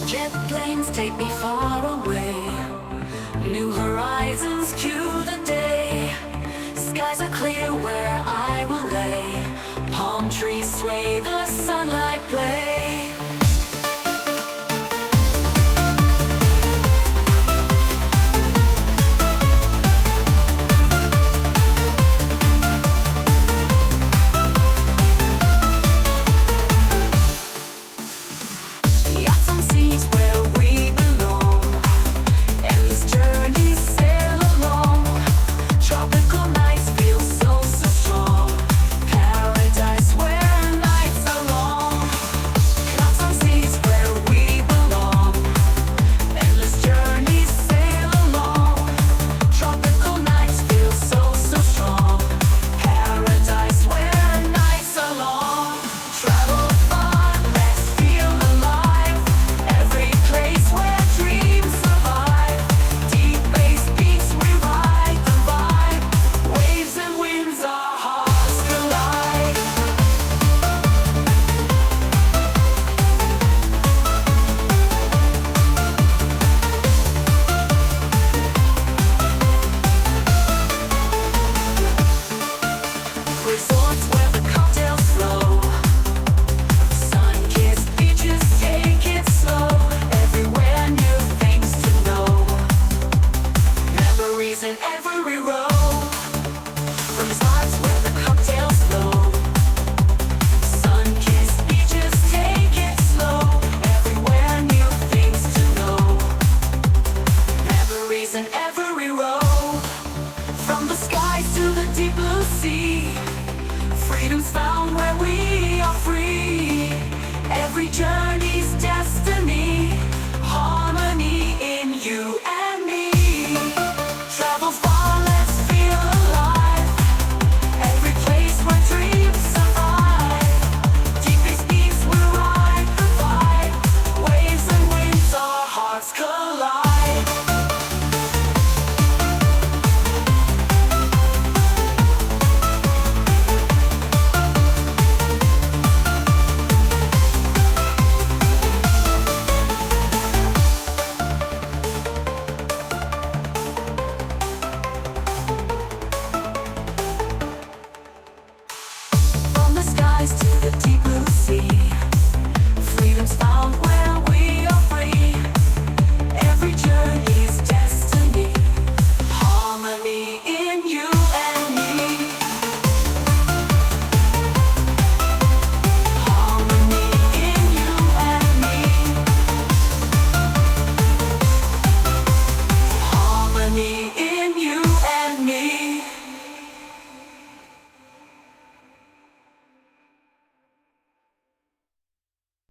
Jet planes take me far away. New horizons cue the day. Skies are clear where I will lay. Palm trees sway, the sunlight play. Resorts where the cocktails flow. Sun-kissed beaches, take it slow. Everywhere new things to know. Memories in every row. From spots where the cocktails flow. Sun-kissed beaches, take it slow. Everywhere new things to know. Memories in every row. From the skies to the deep blue sea. Freedom's found where we are free. Every journey